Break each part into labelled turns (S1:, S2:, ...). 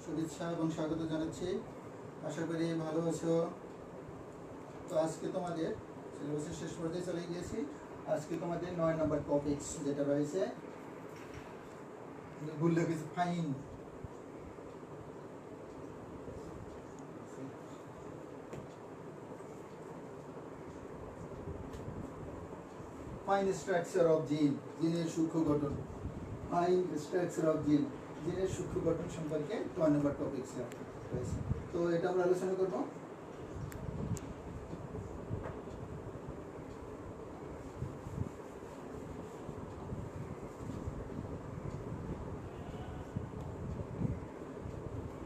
S1: শুভেচ্ছা এবং স্বাগত জানাচ্ছি। আশা করি ভালো আছো। তো আজকে তোমাদের সিলেবাসের শেষ পর্যায়ে চলে গিয়েছি। আজকে তোমাদের 9 নম্বর টপিকস যেটা রয়েছে, ভুলে গেছি, ফাইন ফাইন স্ট্রাকচার অফ জিন, জিনের সূক্ষ্ম গঠন। ফাইন স্ট্রাকচার অফ জিন, জিনের সূক্ষ্ম গঠন সম্পর্কে 9 নম্বর টপিকস রয়েছে। তো এটা আমরা আলোচনা করব।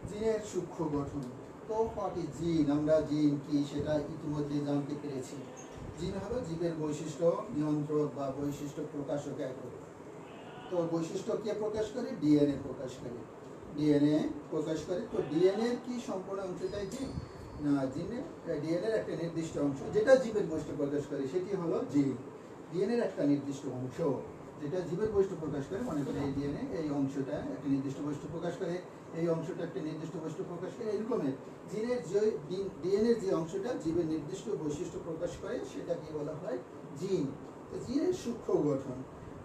S1: জিনের সূক্ষ্ম গঠন। তো হোয়াট ইজ জিন? আমরা জিন কি সেটা ইতিমধ্যে জানতে পেরেছি। জিন হলো জীবের বৈশিষ্ট্য নিয়ন্ত্রক বা বৈশিষ্ট্য প্রকাশক একক। তো বৈশিষ্ট্য কে প্রকাশ করে? ডিএনএ প্রকাশ করে। ডিএনএ প্রকাশ করে। তো ডিএনএ কি সম্পূর্ণ অংশটাই জিন? না, জিনে ডিএনএর একটা নির্দিষ্ট অংশ যেটা জীবের বৈশিষ্ট্য প্রকাশ করে সেটি হলো জিন। ডিএনএর একটা নির্দিষ্ট অংশ যেটা জীবের বৈশিষ্ট্য প্রকাশ করে। মনে করে এই ডিএনএ এই অংশটা একটা নির্দিষ্ট বৈশিষ্ট্য প্রকাশ করে, এই অংশটা একটা নির্দিষ্ট বৈশিষ্ট্য প্রকাশ করে। এরকমের জিনের যে ডিএনএর যে অংশটা জীবের নির্দিষ্ট বৈশিষ্ট্য প্রকাশ করে সেটাকে বলা হয় জিন। তো জিনের সূক্ষ্ম গঠন,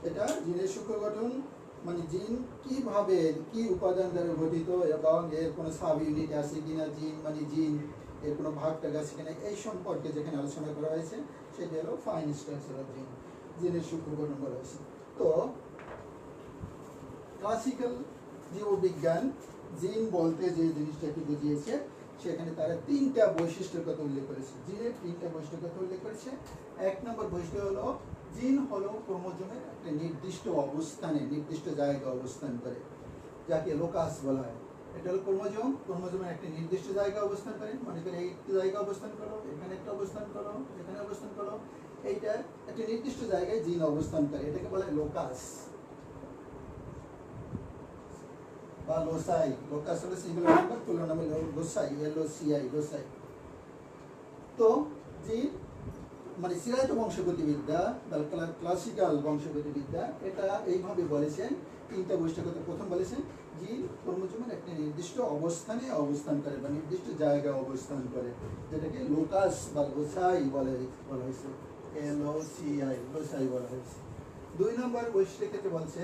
S1: এটা জিনের সূক্ষ্ম গঠন মানে জিন কিভাবে কি উপাদান দ্বারা গঠিত এবং এর কোনো সাব ইউনিট আছে কিনা, জিন মানে জিন এর কোনো ভাগ টাগ আছে কিনা, এই সম্পর্কে যেখানে আলোচনা করা হয়েছে সেটা হলো ফাইন স্ট্রাকচার অফ জিন, জিনের সূক্ষ্ম গঠন করা হয়েছে। তো ক্লাসিক্যাল জীববিজ্ঞান জিন বলতে যে জিনিসটাকে বুঝিয়েছে সেখানে তারা 3টা বৈশিষ্ট্যের কথা উল্লেখ করেছে। জিনের 3টা বৈশিষ্ট্যের কথা উল্লেখ করেছে। 1 নম্বর বৈশিষ্ট্য হলো জিন হলো ক্রোমোজোমের একটা নির্দিষ্ট অবস্থানে নির্দিষ্ট জায়গায় অবস্থান করে, যাকে লোকাস বলা হয়। এটা হলো ক্রোমোজোম, ক্রোমোজোমের একটা নির্দিষ্ট জায়গায় অবস্থান করে। মনে করে এই জায়গায় অবস্থান করো, এখানে একটা অবস্থান করো, এখানে অবস্থান করো, এইটা একটা নির্দিষ্ট জায়গায় জিন অবস্থান করে, এটাকে বলা হয় লোকাস বা লোসাই। লোকাস হলো singular number, plural number loci, LOCI, loci. তো জিন মানে সিরাজ বংশগতিবিদ্যা বা ক্লাসিক্যাল বংশগতিবিদ্যা এটা এইভাবে বলেছেন। 3টা বৈশিষ্ট্যের কথা প্রথম বলেছেন, জিন ক্রোমোজোমের একটা নির্দিষ্ট অবস্থানে অবস্থান করে বা নির্দিষ্ট জায়গায় অবস্থান করে, যেটাকে লোকাস বা লোসাই বলা হয়েছে, LOCI, লোসাই বলা হয়েছে। 2 নম্বর বৈশিষ্ট্যের ক্ষেত্রে বলছে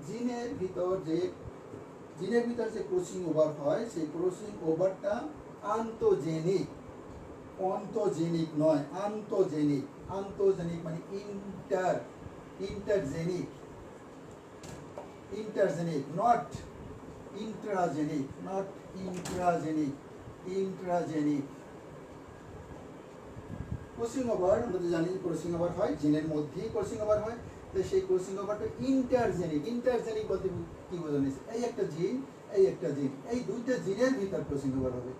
S1: জিনের ভিতর যে ক্রসিং ওভার হয় সেই ক্রসিং ওভারটা আন্তঃজেনিক, অন্তজেনিক নয়, আন্তঃজেনিক। আন্তঃজেনিক মানে ইন্টারজেনিক, নট ইন্ট্রাজেনিক, ইন্ট্রাজেনিক। ক্রসিং ওভার আমরা তো জানি যে ক্রসিং ওভার হয় জিনের মধ্যেই ক্রসিং ওভার হয়। তো সেই ক্রসিং ওভারটা ইন্টারজেনিক বলতে কি বোঝানো হয়েছে? এই একটা জিন, এই একটা জিন, এই 2টা জিনের ভিতর ক্রসিং ওভার হবে,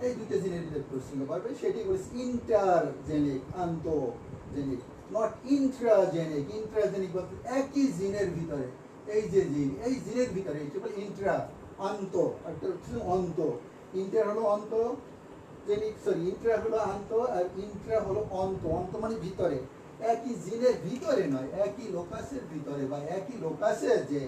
S1: এই 2টা জিনের ভিতর ক্রসিং ওভার হবে, সেটি বলেছে ইন্টারজেনিক, আন্তঃজেনিক, নট ইন্ট্রাজেনিক। ইন্ট্রাজেনিক বলতে একই জিনের ভিতরে, এই যে জিন এই জিনের ভিতরে, এটা বলে ইন্ট্রা, আন্ত, একটা হচ্ছে অন্ত। ইন্টার হলো অন্ত জেনিক, সরি ইন্ট্রা হলো আন্ত আর ইন্ট্রা হলো অন্ত। অন্ত মানে ভিতরে, একই জিনের ভিতরে নয়, একই লোকাসের ভিতরে বা একই লোকাসের যে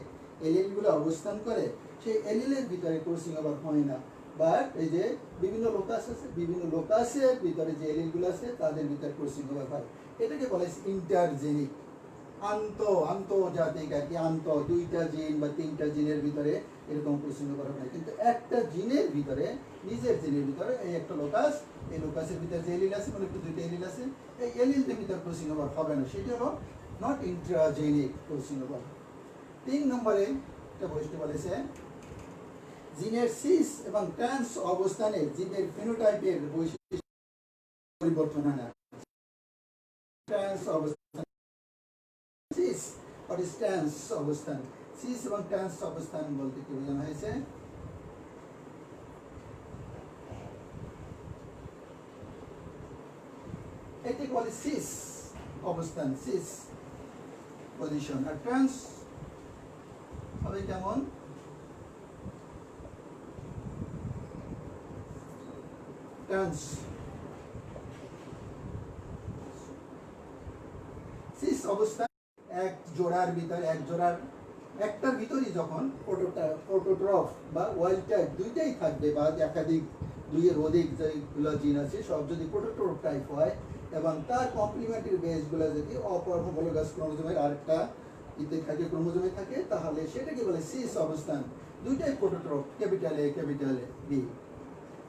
S1: এলিলগুলো অবস্থান করে সেই এলিলের ভিতরে ক্রসিং ওভার হয় না। বা এই যে বিভিন্ন লোকাস আছে, বিভিন্ন লোকাসের ভিতরে যে এলিলগুলো আছে তাদের ভিতরে ক্রসিং ওভার হয়, এটাকে বলা হয় ইন্টারজেনিক। আন্তর্জাতিক আর কি, 2টা জিন বা 3টা জিনের ভিতরে এরকম ক্রসিং ওভার হয়, কিন্তু একটা জিনের ভিতরে, নিজের জিনের ভিতরে এই একটা লোকাস, এই লোকাসের ভিতরে যে এলিল আছে, মানে 2টা এলিল আছে, এই এলিলদের ভিতরে ক্রসিং ওভার হবে না, সেটা হলো নট ইন্ট্রাজেনিক ক্রসিং ওভার। 3 নম্বরে একটা বৈশিষ্ট্য বলেছে জিনের সিস এবং ট্রান্স অবস্থানে জীবের ফিনোটাইপের বৈশিষ্ট্য পরিবর্তন হয় না। ট্রান্স অবস্থান, সিস আর ট্রান্স অবস্থান, সিস এবং ট্রান্স অবস্থান বলতে কি বোঝানো হয়েছে? এটি বলে সিস অবস্থান, সিস পজিশন। আর ট্রান্স হবে কেমন? ট্রান্স সিস অবস্থান এক জোড়ার ভিতরে, এক জোড়ার একটার ভিতরই যখন প্রোটোট্রফ বা ওয়াইল্ড টাইপ দুইটাই থাকবে বা একাধিক দুইয়ের অধিক যেগুলো জিন আছে সব যদি প্রোটোট্রফ টাইপ হয় এবং তার কমপ্লিমেন্টারি বেসগুলো যদি অপর হোমোলোগাস ক্রোমোজোমের আরেকটা ইতে থাকে ক্রোমোজোমে থাকে তাহলে সেটাকে বলে সিস অবস্থান। দুইটাই প্রোটোট্রফ, ক্যাপিটাল এ ক্যাপিটাল বি।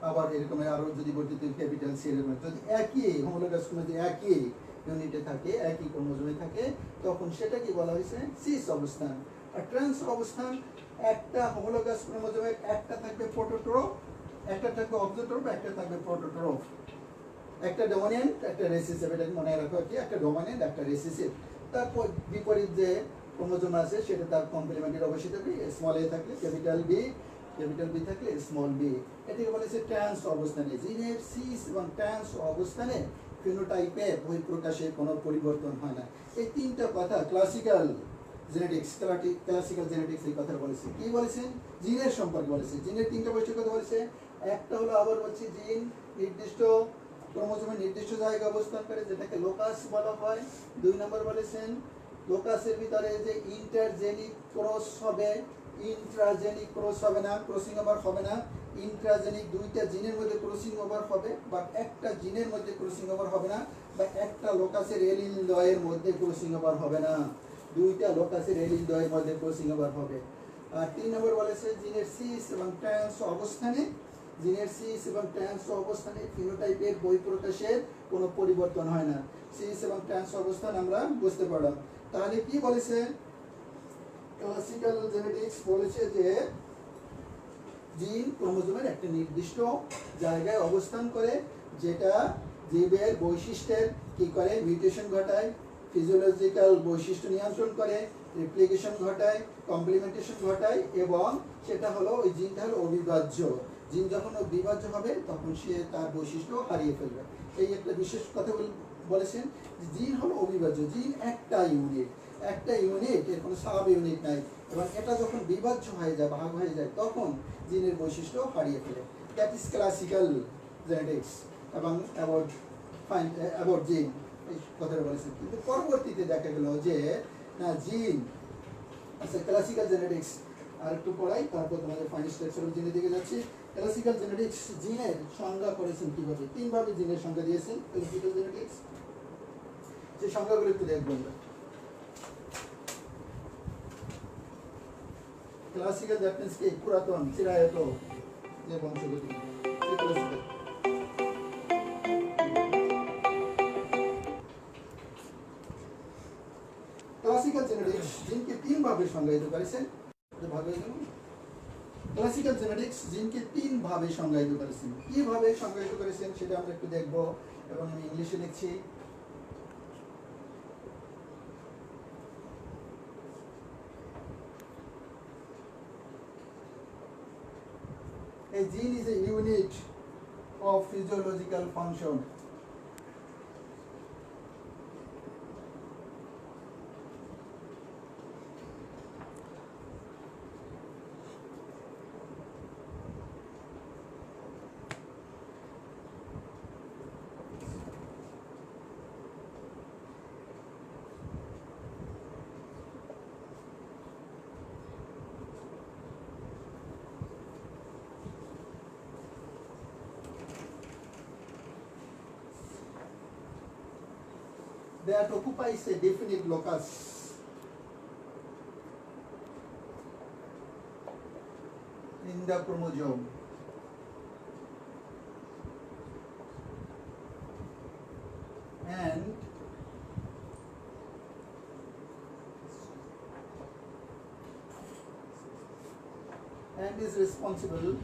S1: আবার এরকম আরো যদি বর্ধিত ক্যাপিটাল সি এর যদি একই হোমোলোগাস ক্রোমোজোম একই ইউনিটে থাকে একই ক্রোমোজোমে থাকে তখন সেটাকে বলা হয়েছে সিস অবস্থান। আর ট্রান্স অবস্থান একটা হোমোলোগাস ক্রোমোজোমের একটা থাকবে প্রোটোট্রফ, একটা থাকবে অবজোট্রফ, একটা থাকবে প্রোটোট্রফ। একটা ডমিন্যান্ট একটা রেসিসিভ, এটা মনে রাখো কি একটা ডমিন্যান্ট একটা রেসিসিভ। তারপর বিপরীত যে ক্রোমোজোম আছে সেটা তার কমপ্লিমেন্টারি অবশ্যই থাকবে, স্মল এ থাকলে ক্যাপিটাল বি থাকলে স্মল বি। এটাকে বলে যে ট্রান্স অবস্থানে জিনের সিস এবং ট্রান্স অবস্থানে ফিনোটাইপে বহিঃপ্রকাশে কোনো পরিবর্তন হয় না। এই তিনটা কথা ক্লাসিক্যাল জেনেটিক্স এই কথা বলেছে। কি বলেছেন? জিনের সম্পর্কে বলেছে। জিনের তিনটা বৈশিষ্ট্য কথা বলেছে। একটা হলো আবার হচ্ছে জিন নির্দিষ্ট ক্রোমোজোমের নির্দিষ্ট জায়গায় অবস্থান করে যেটাকে লোকাস বলা হয়। 2 নম্বর বলেছেন লোকাসের ভিতরে যে ইন্টারজেনিক ক্রস হবে, ইন্ট্রাজেনিক ক্রস হবে না, ক্রসিং ওভার হবে না। ইন্ট্রাজেনিক দুইটা জিনের মধ্যে ক্রসিং ওভার হবে বা একটা জিনের মধ্যে ক্রসিং ওভার হবে না, বা একটা লোকাসের এলিল দ্বয়ের মধ্যে ক্রসিং ওভার হবে না, দুইটা লোকাসের এলিল দ্বয়ের মধ্যে ক্রসিং ওভার হবে। আর 3 নম্বর বলেছে জিনের সিস এবং ট্রান্স অবস্থানে ফিনোটাইপের বহিঃপ্রকাশের কোনো পরিবর্তন হয় না। সিস এবং ট্রান্স অবস্থান আমরা বুঝতে পারলাম। তাহলে কি বলেছে? ক্লাসিক্যাল জেনেটিক্স বলেছে যে জিন ক্রোমোজোমের একটা নির্দিষ্ট জায়গায় অবস্থান করে যেটা জীবের বৈশিষ্ট্যের কি করে মিউটেশন ঘটায়, ফিজিওলজিক্যাল বৈশিষ্ট্য নিয়ন্ত্রণ করে, রেপ্লিকেশন ঘটায়, কমপ্লিমেন্টেশন ঘটায় এবং সেটা হলো ওই জিনটা হলো অবিভাজ্য। জিন যখন বিভাজ্য হবে তখন সে তার বৈশিষ্ট্য হারিয়ে ফেলবে। এই একটা বিশেষ কথা বলেছেন। জিন হলো অবিভাজ্য, জিন একটা ইউনিট এর কোনো সাব ইউনিট নাই এবং এটা যখন বিভাজ্য হয়ে যায় ভাগ হয়ে যায় তখন জিনের বৈশিষ্ট্য হারিয়ে ফেলে। দ্যাট ইজ ক্লাসিক্যাল জেনেটিক্স এবং অ্যাবাউট জিন এই কথাটা বলেছেন। কিন্তু পরবর্তীতে দেখা গেল যে না জিন আচ্ছা ক্লাসিক্যাল জেনেটিক্স আর একটু পড়াই তারপর তোমাদের ফাইনাল স্ট্রাকচারাল জিনের দিকে যাচ্ছি। ক্লাসিক্যাল জেনেটিক্স জিনের সংজ্ঞা করেছেন কিভাবে? 3 ভাবে জিনের সংজ্ঞা দিয়েছেন ক্লাসিক্যাল জেনেটিক্স। যে সংজ্ঞাগুলো একটু দেখবো আমরা। ক্লাসিক্যাল দ্যাট মিন্স কি পুরাতন চিরায়ত যে বংশগতি ক্লাসিক্যাল। ক্লাসিক্যাল জেনেটিক্স জিনকে 3 ভাবে সংজ্ঞায়িত করেছেন। ক্লাসিক্যাল জেনেটিক্স জিনকে 3 ভাবে সংজ্ঞায়িত করেছেন। কিভাবে সংজ্ঞায়িত করেছেন সেটা আমরা একটু দেখব এবং আমি ইংলিশে লিখছি। A gene is a unit of physiological function. That occupies a definite locus in the chromosome and is responsible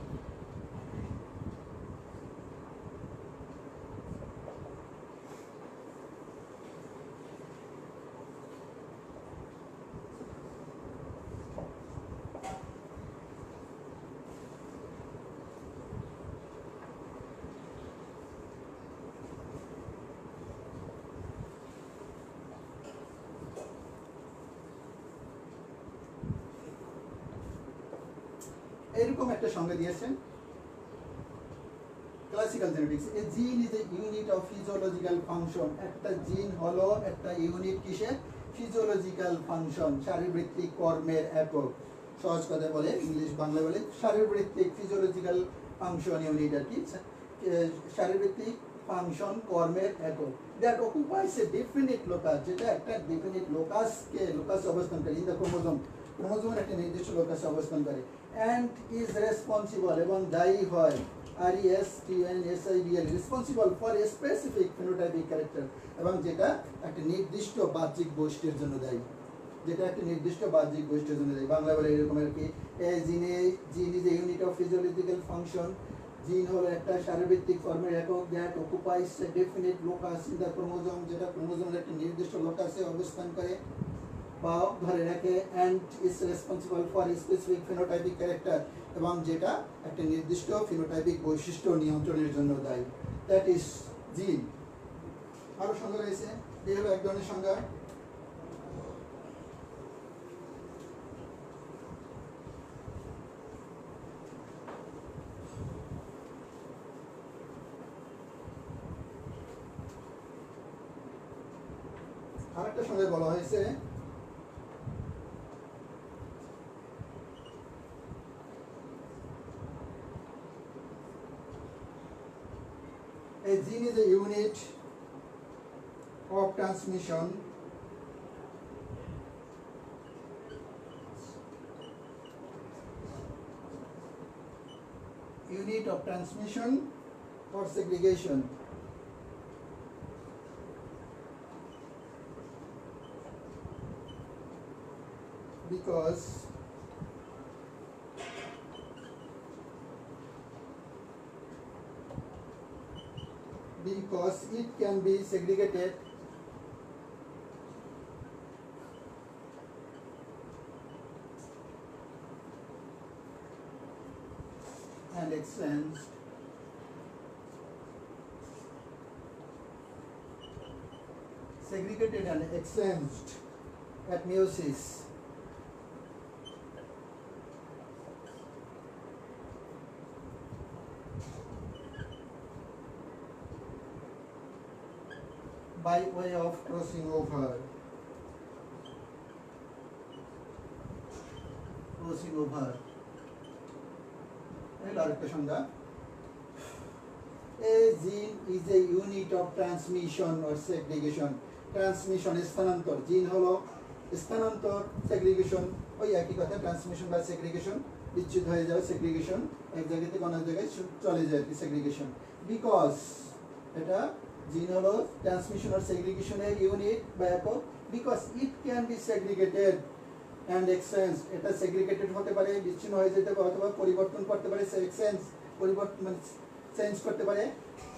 S1: এরকম একটা সংজ্ঞা দিয়েছেন classical genetics. A gene is a unit of physiological function. একটা জিন হলো একটা ইউনিট কিসের? Physiological function, শারীরবৃত্তিক কর্মের একক। সহজ কথা বলে, ইংলিশ বাংলা বলে শারীরবৃত্তিক ফিজিওলজিক্যাল ফাংশন ইউনিট আর কি, শারীরবৃত্তিক ফাংশন কর্মের একক। That occupies a definite locus, যেটা একটা ডেফিনিট লোকাস অবস্থান করে ইন দ্য ক্রোমোজোম, ক্রোমোজোমের একটা নির্দিষ্ট লোকাসে অবস্থান করে। অ্যান্ড ইজ রেসপন্সিবল, এবং দায়ী হয়, RESPONSIBL, responsible for a specific phenotypic character, এবং যেটা একটা নির্দিষ্ট বাহ্যিক বৈশিষ্ট্যের জন্য দায়ী, যেটা একটা নির্দিষ্ট বাহ্যিক বৈশিষ্ট্যের জন্য দায়ী। বাংলা বলে এরকম আর কি, gene is a unit of physiological function, gene হলো একটা শারীরবৃত্তিক কর্মের একক। That occupies a definite locus in the chromosome, যেটা ক্রোমোজোমের একটা নির্দিষ্ট লোকাসে অবস্থান করে বা ধরে রাখে। And is responsible for specific phenotypic character, এবং যেটা একটা নির্দিষ্ট ফিনোটাইপিক বৈশিষ্ট্য নিয়ন্ত্রণের জন্য দায়ী। দ্যাট ইজ জিন। আরো সংজ্ঞা রয়েছে, এই হলো এক ধরনের সংজ্ঞা। আরেকটা সংজ্ঞা বলা হয়েছে, a gene is a unit of transmission or segregation because it can be segregated and exchanged at meiosis by way of crossing over আরেকটা সংজ্ঞা, a gene is a unit of transmission or segregation. Transmission স্থানান্তর, জিন হলো স্থানান্তর, segregation ওই একই কথা, transmission বা সেগ্রিগেশন, বিচ্যুত হয়ে যাবে, সেগ্রিগেশন এক জায়গা থেকে অন্য জায়গায় চলে যায় আর কি, সেগ্রিগেশন। বিকজ এটা জিন হলো ট্রান্সমিশন আর সেগ্রিগেশনের ইউনিট বা একক, because it can be segregated and exchange, এটা সেগ্রিগেটেড হতে পারে, বিচ্ছিন্ন হয়ে যেতে পারে, অথবা পরিবর্তন করতে পারে, এক্সচেঞ্জ পরিবর্তন মানে চেঞ্জ করতে পারে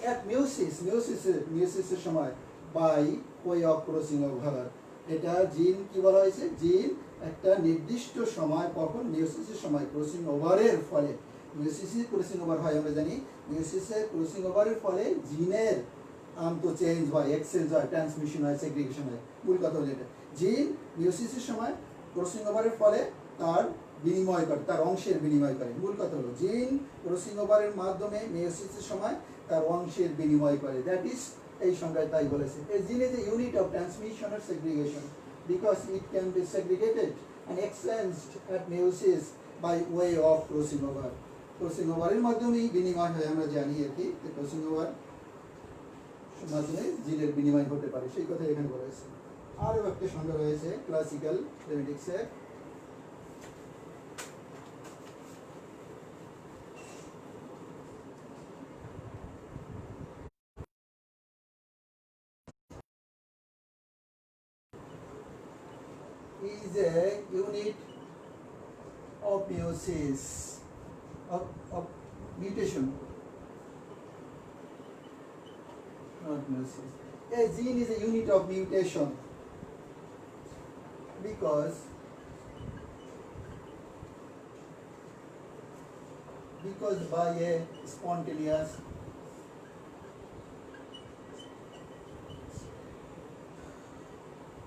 S1: অ্যাট মিওসিসের সময় by way of crossing over. এটা জিন কি বলা হয়েছে, জিন একটা নির্দিষ্ট সময়, কখন মিওসিসের সময় ক্রসিং ওভারের ফলে, মিওসিসে ক্রসিং ওভার হয় আমরা জানি, মিওসিসে ক্রসিং ওভারের ফলে জিনের চেঞ্জ হয়, এক্সচেঞ্জ হয়, ট্রান্সমিশন হয়, সেগ্রিগেশন হয়। মূল কথা হলো এটা, জিন মিওসিসের সময় ক্রসিং ওভারের ফলে তার বিনিময় করে, তার অংশের বিনিময় করে। মূল কথা হলো জিন ক্রসিং ওভারের মাধ্যমে মিওসিসের সময় তার অংশের বিনিময় করে। দ্যাট ইজ, এই সংজ্ঞায় তাই বলেছে, a gene is a unit of transmission or segregation because it can be segregated and exchanged at meiosis by way of crossing over. Crossing ওভারের মাধ্যমেই বিনিময় হয় আমরা জানি আর কি, ক্রসিং ওভার মাধ্যমে জিনের বিনিময় হতে পারে, সেই কথা এখানে বলা হয়েছে। আরও একটা সংজ্ঞা রয়েছে classical জেনেটিক্সের, is a unit of meiosis of mutation, not meiosis. A gene is a unit of mutation because by a spontaneous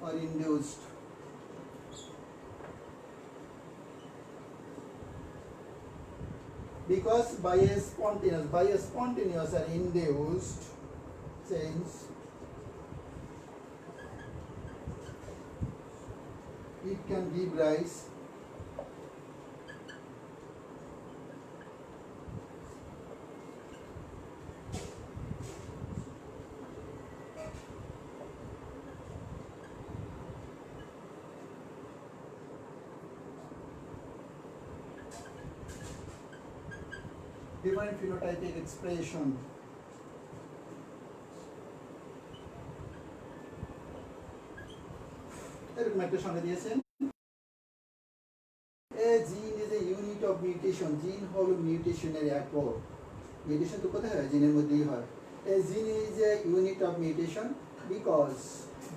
S1: or induced by a spontaneous or induced change it can give rise different phenotypic expression. এরকম একটা সংজ্ঞা দিয়েছেন, a gene is a unit of mutation. জিন হলো মিউটেশনের একক। Mutation তো কোথায় হয়? জিনের মধ্যেই হয়। a gene is a unit of mutation because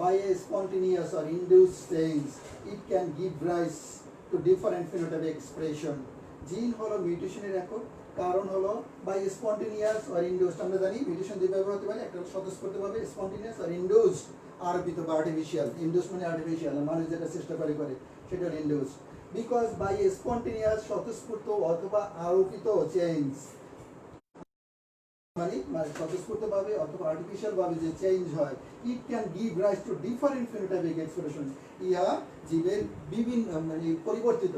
S1: by a spontaneous or induced change it can give rise to different phenotypic expression. জিন হলো মিউটেশনের একক, কারণ হলো বাই স্পন্টেনিয়াস অর ইন্ডিউসড। আমরা জানি মিউটেশন দুইভাবে হতে পারে, একটা স্বতঃস্ফূর্তভাবে স্পন্টেনিয়াস আর ইন্ডিউসড, আরোপিত বা আর্টিফিশিয়াল। ইন্ডিউস মানে আর্টিফিশিয়াল, মানুষ যেটা চেষ্টা করে সেটা হলো ইন্ডিউসড। বিকজ বাই স্পন্টেনিয়াস স্বতঃস্ফূর্ত অথবা আরোপিত চেঞ্জ, মানে স্বতঃস্ফূর্তভাবে অথবা আর্টিফিশিয়াল ভাবে যে চেঞ্জ হয়, it can give rise to different phenotypic expression. ইহা জীবের বিভিন্ন মানে পরিবর্তিত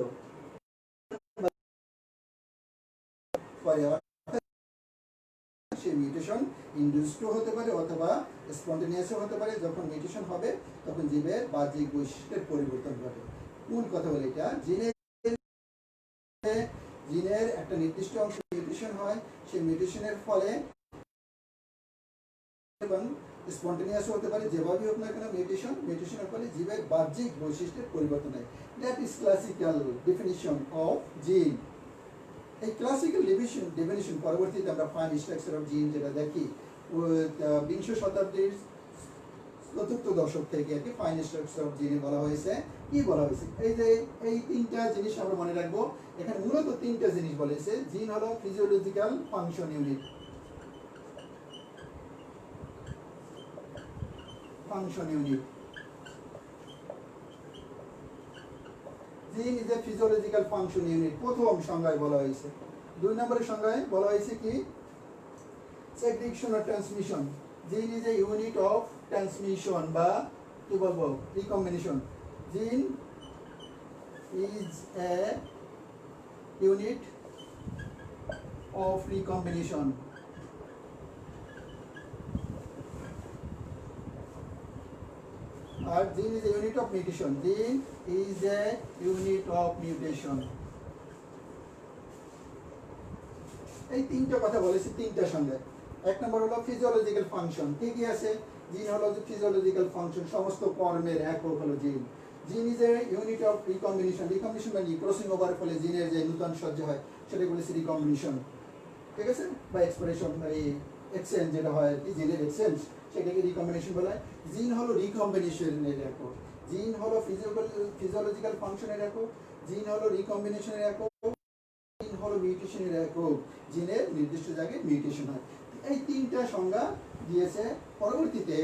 S1: সেই মিউটেশন ইন্ডিউসড হতে পারে অথবা স্পন্টেনিয়াসও হতে পারে। যখন মিউটেশন হবে তখন জীবের বাহ্যিক বৈশিষ্ট্যের পরিবর্তন ঘটে। মূল কথা বলে এটা, জিনের একটা নির্দিষ্ট অংশ মিউটেশন হয়, সেই মিউটেশনের ফলে এবং স্পন্টেনিয়াস হতে পারে, যেভাবে হোক না কেন মিউটেশনের ফলে জীবের বাহ্যিক বৈশিষ্ট্যের পরিবর্তন হয়। That is classical definition of জিন। এই ক্লাসিক্যাল ডেফিনিশন পরবর্তীতে আমরা ফাইন স্ট্রাকচার অফ জিন যেটা দেখি বিংশ শতাব্দীর চতুর্থ দশক থেকে আর কি ফাইন স্ট্রাকচার অফ জিনে বলা হয়েছে। কি বলা হয়েছে? এই যে এই তিনটা জিনিস আমরা মনে রাখবো। এখানে মূলত তিনটা জিনিস বলেছে। জিন হলো ফিজিওলজিক্যাল ফাংশন ইউনিট, জিন is A physiological function unit, প্রথম সংজ্ঞায় বলা হয়েছে। দুই নম্বরের সংজ্ঞায় বলা হয়েছে কি? Segregation or transmission. Gene is a unit of transmission বা কি বলবো recombination. Gene is a unit of recombination. আর gene is a unit of mutation. Gene is a unit of mutation. এই তিনটা কথা বলেছি, তিনটা সংজ্ঞা। এক নম্বর হলো ফিজিওলজিক্যাল ফাংশন। ঠিকই আছে, জিন হলো যে ফিজিওলজিক্যাল ফাংশন, সমস্ত কর্মের একক হলো জিন। জিন is a unit of recombination. Recombination মানে ক্রসিং ওভারের ফলে জিনের যে নূতন সজ্জা হয় সেটা বলেছি রিকম্বিনেশন। ঠিক আছে, বা এক্সপ্রেশন এই এক্সচেঞ্জ যেটা হয় আর কি, জিনের এক্সচেঞ্জ, সেটাকে রিকম্বিনেশন বলা হয়। জিন হলো রিকম্বিনেশনের একক। জিন হলো ফিজিওলজিক্যাল ফাংশনের একক। জিন হলো রিকম্বিনেশনের একক। জিন হলো মিউটেশনের একক। জিনের নির্দিষ্ট জায়গায় মিউটেশন হয়। এই তিনটা সংজ্ঞা দিয়েছে। পরবর্তীতে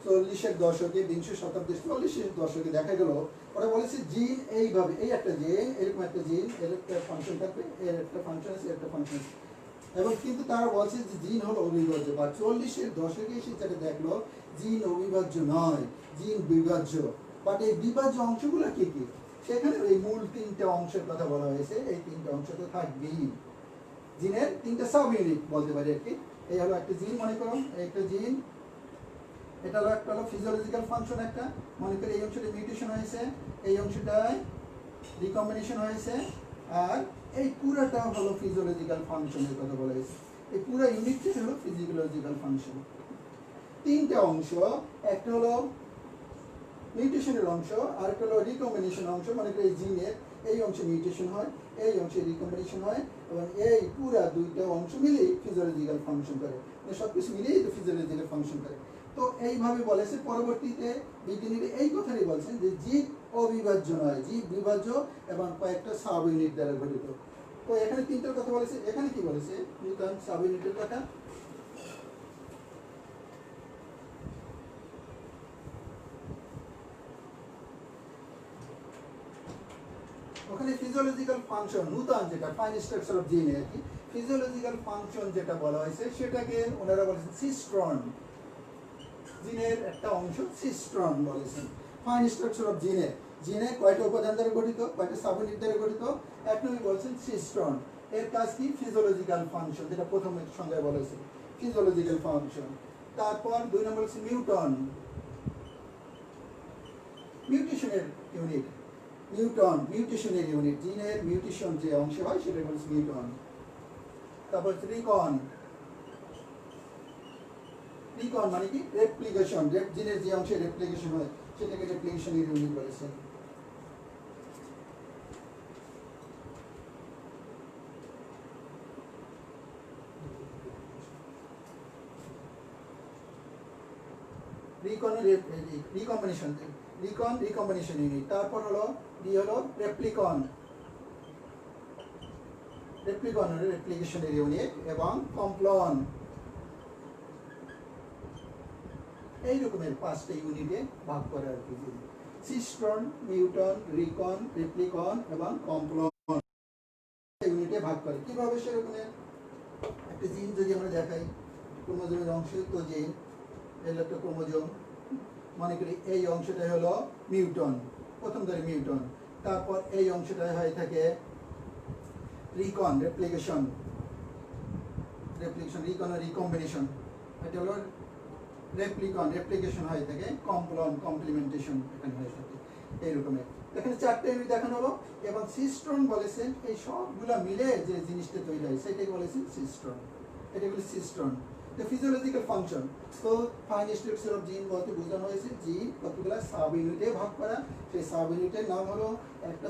S1: 40-এর দশকে, বিংশ শতাব্দীর 40-এর দশকে দেখা গেল ওরা বলেছে জিন এইভাবে, এই একটা জিন, এরকম একটা জিন, এর একটা ফাংশন থাকবে, এর একটা ফাংশন আছে, এর একটা ফাংশন আছে। এবং কিন্তু তারা বলছে যে জিন হলো অবিভাজ্য। বা 40-এর দশকে এসে যেটা দেখলো জিন অবিভাজ্য নয়, জিন বিভাজ্য। বাট এই বিভাজ্য অংশগুলো কি কি? সেখানে এই মূল তিনটা অংশের কথা বলা হয়েছে। এই তিনটা অংশ তো থাকবেই। জিনের তিনটা সাব ইউনিট বলতে পারি আর কি। এই হলো একটা জিন, মনে করো একটা জিন, এটা হলো একটা হলো ফিজিওলজিক্যাল ফাংশন। একটা মনে করি এই অংশটা মিউটেশন হয়েছে, এই অংশটায় রিকম্বিনেশন হয়েছে, আর এই পুরোটা হলো ফিজিওলজিক্যাল ফাংশনের কথা বলা হয়েছে। এই পুরো ইউনিটটা হলো ফিজিওলজিক্যাল ফাংশন। তিনটা অংশ, একটা হলো মিউটেশনের অংশ, আর একটা হলো রিকম্বিনেশন অংশ। মনে করি এই জিনের এই অংশে মিউটেশন হয়, এই অংশে রিকম্বিনেশন হয়, এবং এই পুরা দুইটা অংশ মিলেই ফিজিওলজিক্যাল ফাংশন করে। মানে সব কিছু মিলেই তো ফিজিওলজিক্যাল ফাংশন করে। তো এইভাবে বলেছে। পরবর্তীতে বিজ্ঞানীরা এই কথাই বলছেন যে জীব অবিভাজ্য নয়, জীব বিভাজ্য এবং কয়েকটা সাব ইউনিট দ্বারা গঠিত। তো এখানে তিনটার কথা বলেছে। এখানে কি বলেছে? নিউটন সাব ইউনিটের কথা। ওখানে ফিজিওলজিক্যাল ফাংশন নূতন যেটা ফাইন স্ট্রাকচার অফ জিন আর কি, ফিজিওলজিক্যাল ফাংশন যেটা বলা হয়েছে সেটাকে ওনারা বলেছেন সিস্ট্রন। জিনের একটা অংশ সিস্ট্রন বলেছেন। ফাইন স্ট্রাকচার অফ জিনের জিনে কয়টা উপাদান দ্বারা গঠিত, কয়টা সাবইউনিট দ্বারা গঠিত? এক নম্বরে বলছেন সিস্টন। এর কাজ কি? ফিজিওলজিক্যাল ফাংশন, যেটা প্রথম সংজ্ঞায় বলা হয়েছে, ফিজিওলজিক্যাল ফাংশন। তারপর দুই নম্বর হচ্ছে মিউটন, মিউটেশনের ইউনিট। মিউটেশনের ইউনিট, জিনের মিউটেশন যে অংশ হয় সেটা বলছে মিউটন। তারপর রিকন মানে কি? রেপ্লিকেশন, জিনের যে অংশে রেপ্লিকেশন হয় সেটাকে রেপ্লিকেশনের ইউনিট বলেছে। Recombination unit. তারপর হলো রেপ্লিকন হলো রেপ্লিকেশনের ইউনিট, এবং কমপ্লন। এই রকমের 5টা ইউনিটে ভাগ করে আর কি। সিস্টন, মিউটন, রিকন, রেপ্লিকন এবং কমপ্লন ইউনিটে ভাগ করে। কিভাবে? সেরকমের একটা জিন যদি আমরা দেখাই, ক্রোমোজোমের অংশ তো জিন, এর একটা ক্রোমোজোম, মনে করি এই অংশটা হলো মিউটন, প্রথম ধরে মিউটন। তারপর এই অংশটা হয়ে থাকে রিকন, রেপ্লিকেশন, রিকন আর রিকম্বিনেশন। এটা হলো রেপ্লিকেশন হয়ে থাকে কমপ্লন, কমপ্লিমেন্টেশন এখানে হয়ে থাকে। এইরকমের এখানে 4টা ইউনিট দেখানো হলো। এবং সিস্টন বলেছেন এই সবগুলা মিলে যে জিনিসটা তৈরি হয় সেটাই বলেছেন সিস্টন। এটা বলে সিস্টন। The physiological function, তো ফাইন স্ট্রাকচার অফ জিন বলতে বোঝানো হয়েছে জিন কতগুলা সাব ইউনিটে ভাগ করা। সেই সাব ইউনিটের নাম হলো একটা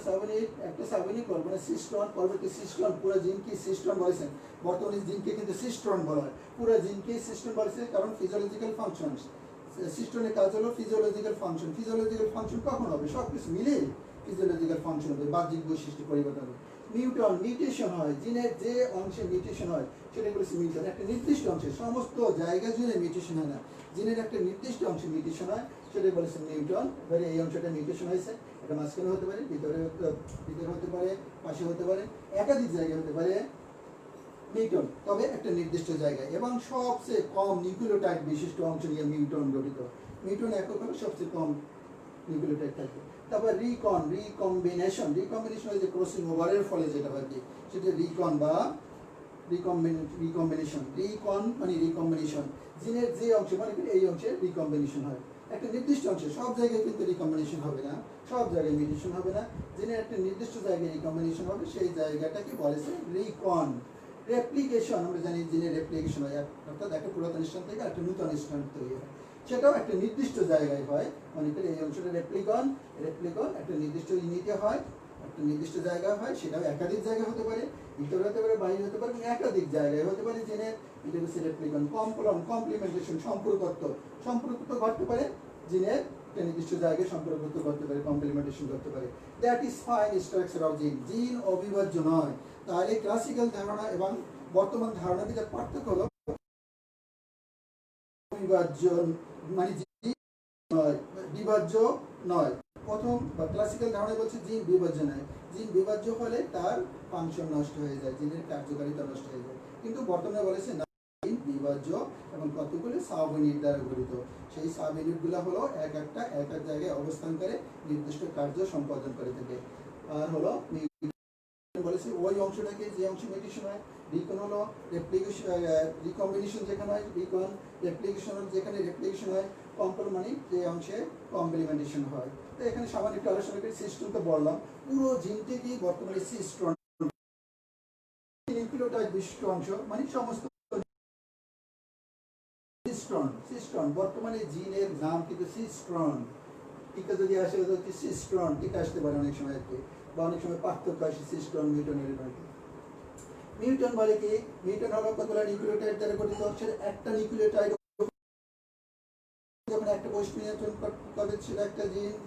S1: সাবইউনিট বলবো সিস্টন, পরবর্তী সিস্টন। পুরো জিনকে সিস্টন বলেছেন, বর্তমানে জিনকে কিন্তু সিস্টন বলা হয়। পুরো জিনকে সিস্টন বলেছে কারণ ফিজিওলজিক্যাল ফাংশন। সিস্টনের কাজ হলো ফিজিওলজিক্যাল ফাংশন। ফিজিওলজিক্যাল ফাংশন কখন হবে? সব কিছু মিলে ফিজিওলজিক্যাল ফাংশন হবে, বাহ্যিক বৈশিষ্ট্য পরিবর্তন হবে। মিউটেশন হয়, জিনের যে অংশে মিউটেশন হয় সেটা বলেছে মিউটন। একটা নির্দিষ্ট অংশে, সমস্ত জায়গা জুড়ে মিউটেশন হয় না, জিনের একটা নির্দিষ্ট অংশে মিউটেশন হয়, সেটাই বলেছে মিউটন। এবারে এই অংশটা মিউটেশন হয়েছে, এটা মাঝখানে হতে পারে, ভিতরে হতে পারে, পাশে হতে পারে, একাধিক জায়গায় হতে পারে মিউটন, তবে একটা নির্দিষ্ট জায়গায়। এবং সবচেয়ে কম নিউক্লিওটাইড বিশিষ্ট অংশ নিয়ে মিউটন গঠিত। মিউটন একক হলো সবচেয়ে কম নিউক্লিওটাইড থাকবে। তারপর রিকম্বিনেশন হচ্ছে ক্রসিং ওভারের ফলে যেটা হয় কি, সেটা রিকন বা রিকম্বিনেশন। রিকন মানে রিকম্বিনেশন, জিনের যে অংশে, মানে এই অংশে রিকম্বিনেশন হয় একটা নির্দিষ্ট অংশে। সব জায়গায় কিন্তু রিকম্বিনেশন হবে না, সব জায়গায় মিউটেশন হবে না, জিনের একটা নির্দিষ্ট জায়গায় রিকম্বিনেশন হবে, সেই জায়গাটাকে বলেছে রিকন। রেপ্লিকেশন, আমরা জানি জিনের রেপ্লিকেশন হয়, অর্থাৎ একটা পুরাতন স্থান থেকে একটা নূতন স্থান তৈরি হয়, সেটাও একটা নির্দিষ্ট জায়গায় হয়। মনে করি এই অংশটা রেপ্লিকন একটা নির্দিষ্ট ইউনিটে হয়, একটা নির্দিষ্ট জায়গায় হয়, সেটাও একাধিক জায়গায় হতে পারে, ভিতরে হতে পারে, বাইরে হতে পারে, একাধিক জায়গায় হতে পারে জিনের। এটা হচ্ছে রেপ্লিকন। কমপ্লন, কমপ্লিমেন্টেশন, সম্পর্ক ঘটতে পারে জিনের একটা নির্দিষ্ট জায়গায়, সম্পর্ক করতে পারে, কমপ্লিমেন্টেশন করতে পারে। That is fine structure of জিন। জিন অবিভাজ্য নয়। তাহলে ক্লাসিক্যাল ধারণা এবং বর্তমান ধারণার ভিতরে পার্থক্য হলো অবিভাজ্য মানে বিভাজ্য নয়। প্রথম বা ক্লাসিক্যাল ধারণা বলছে জিন বিভাজ্য নয়। জিন বিভাজ্য হলে তার ফাংশন নষ্ট হয়ে যায়, জিনের কার্যকারিতা নষ্ট হয়ে যায়। কিন্তু বর্তমানে বলেছে না, জিন বিভাজ্য এবং কতগুলো সাব ইউনিট দ্বারা গঠিত। সেই সাব ইউনিটগুলো হলো এক এক জায়গায় অবস্থান করে নির্দিষ্ট কার্য সম্পাদন করে থাকে। আর হলো বলেছে ওই অংশটাকে যে অংশ মিউটেশন হয়, রিকন হলো রিকম্বিনেশন যেখানে হয় রিকন, রেপ্লিকেশন যেখানে রেপ্লিকেশন হয়, কমপ্লন মানে যে অংশে কমপ্লিমেন্টেশন হয়। তো এখানে সামান্য একটু আলোচনা করি। সিস্টন তো বললাম, পুরো জিনটিকে বর্তমানে সিস্টন, নিউক্লিওটাইড বিশিষ্ট অংশ মানে সমস্ত সিস্টন। বর্তমানে জিনের নাম কিন্তু সিস্টন। টিকা যদি আসে হচ্ছে সিস্টন, টিকা আসতে পারে অনেক সময়, বা অনেক সময় পার্থক্য আসে সিস্টন মিউটনের মধ্যে। মিউটন বলে কি, মিউটন হলো কতগুলো নিউক্লিওটাইড দ্বারা গঠিত। একটা নিউক্লিওটাইড যখন একটা কোষ নিয়ন্ত্রণ করবে, সেটা একটা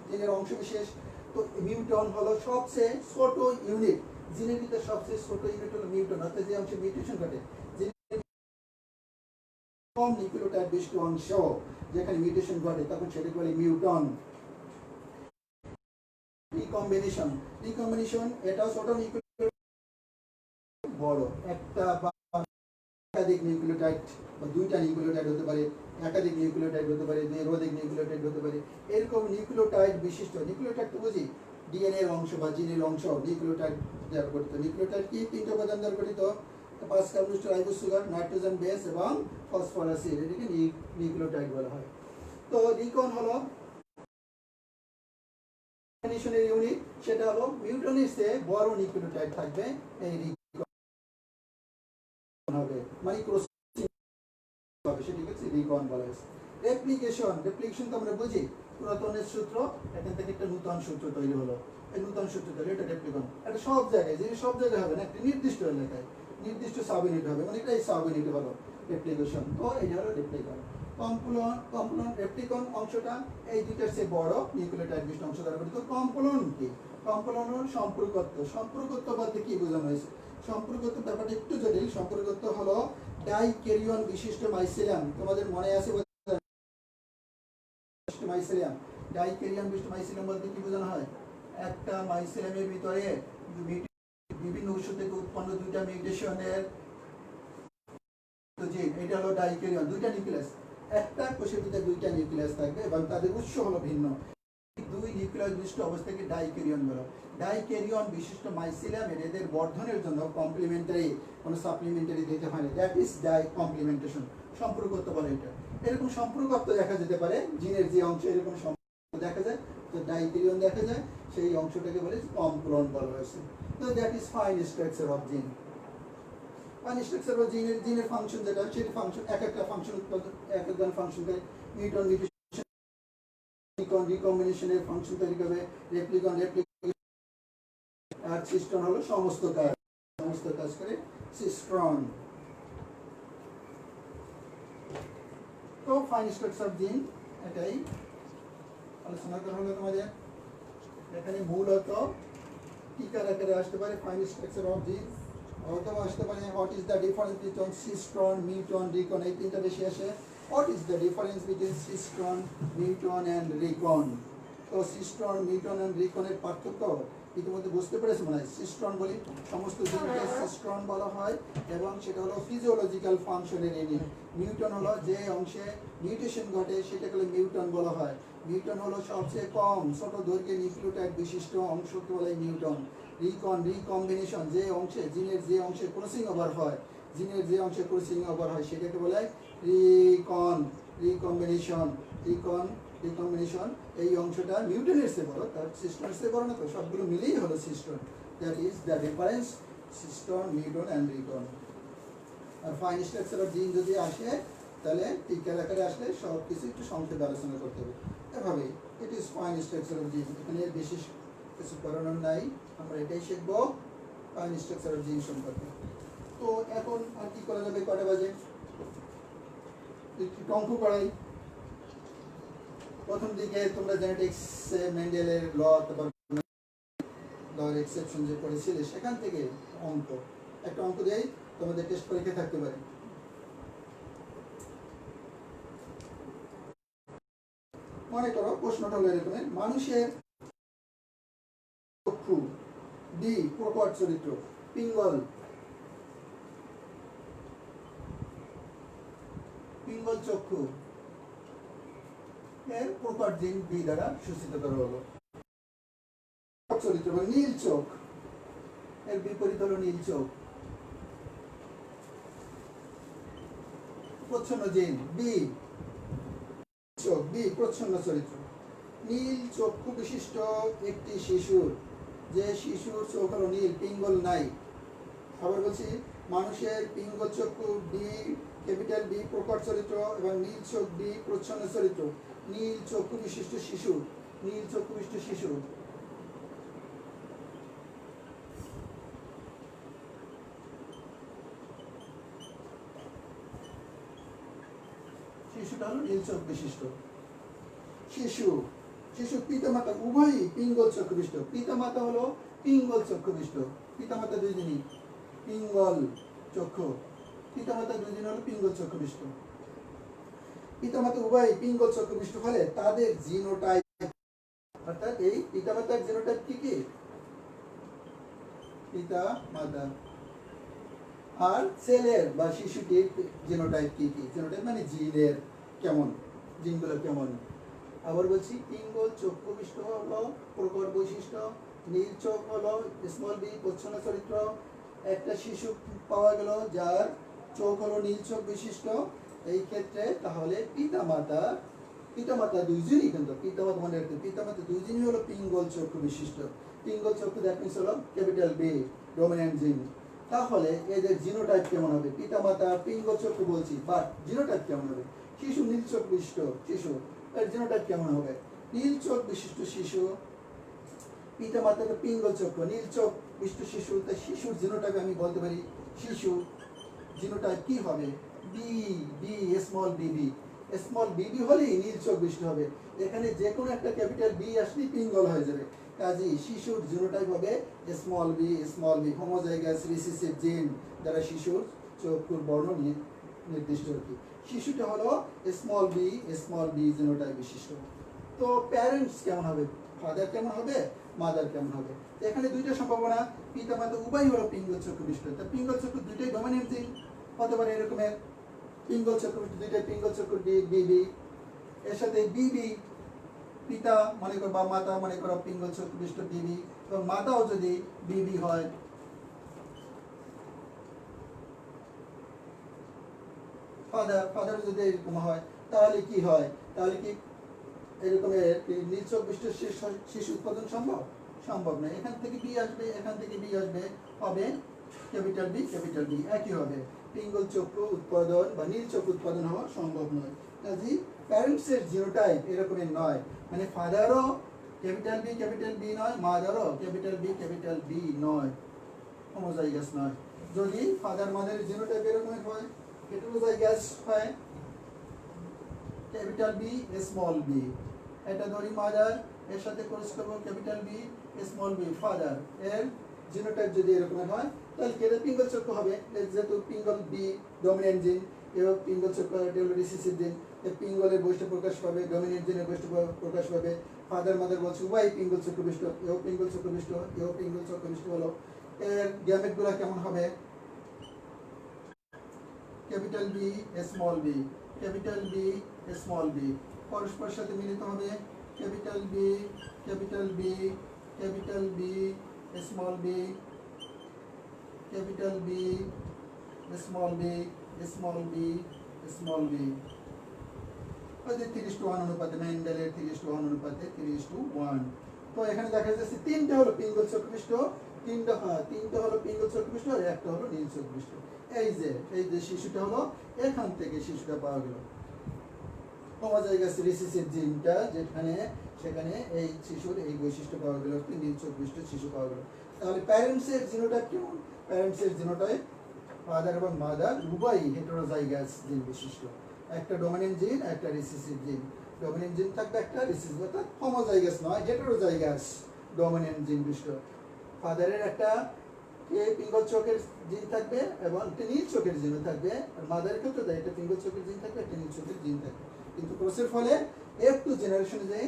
S1: জিনের অংশ বিশেষ। তো মিউটন হলো সবচেয়ে ছোট ইউনিট, জিনের ভিতরে সবচেয়ে ছোট ইউনিট হলো মিউটন, অর্থাৎ যে অংশে মিউটেশন ঘটে, কম নিউক্লিওটাইড বিশিষ্ট অংশ যেখানে মিউটেশন ঘটে, তখন সেটাকে বলে মিউটন। রিকম্বিনেশন এটাও ছোট নিউক্লিওটাইড, বড় একটা বা একাধিক নিউক্লিওটাইড বা দুইটা নিউক্লিওটাইড হতে পারে, একাধিক নিউক্লিওটাইড হতে পারে, একাধিক নিউক্লিওটাইড হতে পারে। এরকম নিউক্লিওটাইড বিশিষ্ট, নিউক্লিওটাইড তো বুঝি ডিএনএ এর অংশ বা জিনের অংশ, নিউক্লিওটাইড দ্বারা গঠিত। নিউক্লিওটাইড কি? 3টা উপাদান দ্বারা গঠিত, 5 কার্বনিষ্ট রাইবোজ সুগার, নাইট্রোজেন বেস এবং ফসফরাস এর, এটাকে নিউক্লিওটাইড বলা হয়। তো রিকন হলো কম্বিনেশনের ইউনিট, সেটা হলো মিউটনের চেয়ে বড় নিউক্লিওটাইড থাকবে, এই রিকন হবে, মানে ক্রস হবে, সেটাকে হচ্ছে রিকন বলা হয়। রেপ্লিকেশন, রেপ্লিকেশন তো আমরা বুঝি পুরাতনের সূত্র, এখান থেকে একটা নতুন সূত্র তৈরি হলো, এই নতুন সূত্র তৈরি, এটা রেপ্লিকন। এটা সব জায়গায়, যে সব জায়গায় হবে না, একটা নির্দিষ্ট এলাকায় নির্দিষ্ট সাব ইউনিট হবে, মানে এটাই সাব ইউনিট হলো রেপ্লিকেশন। তো এটা হলো রেপ্লিকন। কম্পোনন রেপ্লিকন অংশটা এই দুইটার চেয়ে বড় নিউক্লিওটাইড বিশিষ্ট অংশ দ্বারা গঠিত। কম্পোনন কি? কম্পোনন হলো সম্পর্কত্ব। সম্পর্কত্ব বলতে কি বোঝানো হয়েছে? সম্পর্কত্ব ব্যাপারটা একটু জটিল। সম্পর্কত্ব হলো ডাইক্যারিয়ন বিশিষ্ট মাইসেলিয়াম, তোমাদের মনে আছে মাইসেলিয়াম, ডাইক্যারিয়ন বিশিষ্ট মাইসেলিয়াম বলতে কি বোঝানো হয়? একটা মাইসেলিয়ামের ভিতরে বিভিন্ন উৎস থেকে উৎপন্ন দুইটা মিউটেশনের জিন, এটা হলো ডাইক্যারিয়ন, দুইটা নিউক্লিয়াস, একটা কোষের ভিতরে দুইটা নিউক্লিয়াস থাকবে এবং তাদের উৎস হলো ভিন্ন। দুই নিউক্লিয়াস বিশিষ্ট অবস্থাকে ডাইক্যারিয়ন বলা। ডাইক্যারিয়ন বিশিষ্ট মাইসেলিয়ামের এদের বর্ধনের জন্য কমপ্লিমেন্টারি কোনো সাপ্লিমেন্টারি দিতে হয় না, দ্যাট ইজ ডাই কমপ্লিমেন্টেশন। সম্পর্কত্ব বলে এটা। এরকম সম্পর্কত্ব দেখা যেতে পারে জিনের যে অংশ এরকম সম্পর্ক দেখা যায়, তো ডাইক্যারিয়ন দেখা যায়, সেই অংশটাকে বলে কম্পোনন বলা হয়েছে। তো that is fine structure of জিন। ফাইন স্ট্রাকচার অফ জিনের ফাংশন যেটা, সেটা ফাংশন এক একটা ফাংশন এক এক ধরনের ফাংশন করে। মিউটন রিকম্বিনেশনের ফাংশন তৈরি করবে, রেপ্লিকন আর সিস্টন হলো সমস্ত কাজ করে সিস্টন। তো ফাইন স্ট্রাকচার অফ জিন এটাই আলোচনা করা হলো তোমাদের। এখানে মূলত টিকার আকারে আসতে পারে ফাইন স্ট্রাকচার অফ জিন, অথবা আসতে পারে what is the difference between cistron, muton, recon, এই তিনটা বেশি আসে। What is the difference between cistron, muton and recon. তো সিস্টন, মিউটন অ্যান্ড রিকনের পার্থক্য ইতিমধ্যে বুঝতে পেরেছে মনে হয়। সিস্টন বলি সমস্ত জিনকে সিস্টন বলা হয় এবং সেটা হলো ফিজিওলজিক্যাল ফাংশনের ইউনিট। মিউটন হলো যে অংশে মিউটেশন ঘটে সেটাকে মিউটন বলা হয়। মিউটন হলো সবচেয়ে কম ছোট দৈর্ঘ্যের নিউক্লিওটাইড বিশিষ্ট অংশকে বলে মিউটন। রিকন, রিকম্বিনেশন, যে অংশে জিনের যে অংশে ক্রসিং ওভার হয়, জিনের যে অংশে ক্রসিং ওভার হয় সেটাকে বলে রিকন, রিকম্বিনেশন। রিকম্বিনেশন এই অংশটা মিউটনের চেয়ে বড়, তার সিস্টনের চেয়ে বড় না, তো সবগুলো মিলেই হলো cistron. That is the difference cistron, muton and recon. আর ফাইন স্ট্রাকচার অফ জিন যদি আসে তাহলে টিকার আকারে আসলে সব কিছু একটু সংক্ষেপে আলোচনা করতে হবে। এভাবেই it is fine structure of জিন। এখানে বেশি কিছু করানোর নাই, আমরা এটাই শিখবো ফাইন স্ট্রাকচার অফ জিন সম্পর্কে। তো এখন আর কি করা যাবে, কটা বাজে, একটু অঙ্ক করাই। প্রথম দিকে তোমরা জেনেটিক্স মেন্ডেলের ল অথবা লর এক্সেপশন যে পড়েছিলে সেখান থেকে অঙ্ক, একটা অঙ্ক দিয়েই তোমাদের টেস্ট পরীক্ষা থাকতে পারে। মনে করো প্রশ্নটা হলো এরকমের, মানুষের চক্ষু, ডি প্রকট চরিত্র, পিঙ্গল চক্ষু এর প্রকট জিন বি দ্বারা সূচিত করা হলো। চরিত্র মানে নীল চোখ, এর বিপরীত হলো নীল চোখ। প্রচ্ছন্ন জিন বি চোখ, বি প্রচ্ছন্ন চরিত্র। নীল চক্ষু বিশিষ্ট একটি শিশুর, যে শিশুর চোখ হলো নীল, পিঙ্গল নাই। আবার বলছি, মানুষের পিঙ্গল চক্ষু বি, ক্যাপিটাল বি প্রকট চরিত্র এবং নীল চোখ বি প্রচ্ছন্ন চরিত্র। নীল চক্ষু বিশিষ্ট শিশু, নীল চক্ষু বিশিষ্ট শিশু শিশুটা হলো নীল চোখ বিশিষ্ট শিশু। শিশু পিতামাতা উভয়ই পিঙ্গল চক্ষুবিষ্ট। পিতামাতা হলো পিঙ্গল চক্ষুবিষ্ট, পিতামাতা দুইজনই পিঙ্গল চক্ষু, পিতামাতা দুইজন হলো পিঙ্গল চক্ষুবিষ্ট। পিতামাতা উভয়ই পিঙ্গল চক্ষুবিষ্ট হলে তাদের জিনোটাইপ, অর্থাৎ এই পিতামাতার জিনোটাইপ কি কি? পিতা মাতা আর ছেলের বা শিশুটির জিনোটাইপ কি কি? জিনোটাইপ মানে জিনের কেমন, জিনগুলো কেমন। আবার বলছি, পিঙ্গল চক্ষু বিশিষ্ট হলো প্রকট বৈশিষ্ট্য, নীল চোখ হলো স্মল বি প্রচ্ছন্ন চরিত্র। একটা শিশু পাওয়া গেল যার চোখ হলো নীল চোখ বিশিষ্ট। এই ক্ষেত্রে তাহলে পিতামাতা দুইজনই, কিন্তু পিতামাতা মনে রাখতে, পিতামাতা দুইজনই হলো পিঙ্গল চক্ষু বিশিষ্ট। পিঙ্গল চক্ষু দ্যাট মিনস হলো ক্যাপিটাল বি, ডমিন্যান্ট জিন। তাহলে এদের জিনোটাইপ কেমন হবে? পিতামাতা পিঙ্গল চক্ষু বলছি, বাট জিনোটাইপ কেমন হবে? শিশু নীল চোখ বিশিষ্ট শিশু, এর জিনোটাইপ কেমন হবে? নীল চোখ বিশিষ্ট শিশু, পিতামাতা তো পিঙ্গল চক্ষু, নীল চোখ বিশিষ্ট শিশু। তাই শিশুর জিনোটাইপ আমি বলতে পারি, শিশু জিনোটাইপ কি হবে? বি, বি স্মল বিবি। স্মল বিবি হলেই নীল চোখ বিশিষ্ট হবে। এখানে যে কোনো একটা ক্যাপিটাল বি আসলেই পিঙ্গল হয়ে যাবে। কাজেই শিশুর জিনোটাইপ হবে small b, small b, homozygous recessive gene দ্বারা শিশুর চক্ষুর বর্ণ নির্দিষ্ট আর কি। শিশুটা হলো স্মল বি জিনোটাইপ বিশিষ্ট। তো প্যারেন্টস কেমন হবে? ফাদার কেমন হবে, মাদার কেমন হবে? তো এখানে দুইটা সম্ভাবনা, পিতামাতা উভয় হলো পিঙ্গল চক্ষু বিশিষ্ট। তা পিঙ্গল চক্ষু দুইটাই ডমিনেন্ট জিন হতে পারে এরকমের। পিঙ্গল চক্ষু দুইটাই পিঙ্গল চক্ষু বিবি, এর সাথে বিবি পিতা মনে করো বা মাতা মনে করো পিঙ্গল চক্ষু বিশিষ্ট বিবি, এবং মাতাও যদি বিবি হয়, ফাদার যদি এরকম হয়, তাহলে কি হয়? তাহলে কি এরকমের নীল চোখ বিশিষ্ট শিশু উৎপাদন সম্ভব? সম্ভব নয়। এখান থেকে বি আসবে, এখান থেকে বি আসবে, হবে ক্যাপিটাল বি একই হবে। পিঙ্গল চক্ষু উৎপাদন বা নীল চক্ষু উৎপাদন হওয়া সম্ভব নয়। কাজেই প্যারেন্টসের জিনোটাইপ এরকমের নয়, মানে ফাদারও ক্যাপিটাল বি নয়, মাদারও ক্যাপিটাল বি নয়, হোমোজাইগাস নয়। যদি ফাদার মাদারের জিনোটাইপ এরকমের হয়, হেটেরোজাইগাস হয়, ক্যাপিটাল বি স্মল বি, এটা ধরি মাদার, এর সাথে ক্রস করব capital B small b father. এর জিনোটাইপ যদি এরকম হয়, তাহলে কেটে পিঙ্গল চক্ষু হবে। যেহেতু পিঙ্গল বি ডমিনেন্ট জিন এবং পিঙ্গল চক্ষু রিসেসিভ জিন, পিঙ্গলের বৈশিষ্ট্য প্রকাশ পাবে, ডমিনেন্ট জিনের বৈশিষ্ট্য প্রকাশ পাবে। ফাদার মাদার বলছে উভয় পিঙ্গল চক্ষু বিশিষ্ট, এও পিঙ্গল চক্ষু বিশিষ্ট, এও পিঙ্গল চক্ষু বিশিষ্ট হলো। এর গ্যামেটগুলো কেমন হবে? Capital B small b, capital B small b, পরস্পরের সাথে মিলিত হবে capital B capital B capital B small b, capital B small b small b small b. ওই যে 3:1 অনুপাতে, মেন্ডেলের 3:1 অনুপাতে 3:1। তো এখানে দেখা যাচ্ছে তিনটে হলো পিঙ্গল চক্ষু বিশিষ্ট, তিনটে হলো পিঙ্গল চক্ষু বিশিষ্ট আর একটা হলো নীল চক্ষু বিশিষ্ট। এই যে শিশুটা হলো, এখান থেকে শিশুটা পাওয়া গেল হোমোজাইগাস রিসেসিভ জিনটা, যেখানে সেখানে এই শিশুর এই বৈশিষ্ট্য পাওয়া গেল, নীল চোখ বিশিষ্ট শিশু পাওয়া গেল। তাহলে প্যারেন্টসের জিনোটাইপ কেমন? প্যারেন্টসের জিনোটাইপ ফাদার এবং মাদার উভয়ই হেটেরোজাইগাস জিন বিশিষ্ট, একটা ডমিনেন্ট জিন একটা রিসেসিভ জিন। ডমিনেন্ট জিন থাকবে একটা, রিসেসিভ অর্থাৎ হোমোজাইগাস নয়, হেটেরোজাইগাস ডমিনেন্ট জিন বিশিষ্ট। ফাদারের একটা পিঙ্গল চোখের জিন থাকবে এবং একটা নীল চোখের জিনও থাকবে, আর মাদারের ক্ষেত্রে তাই একটা পিঙ্গল চোখের জিন থাকবে, একটা নীল চোখের জিন থাকবে। কিন্তু ক্রসের ফলে একটু জেনারেশনে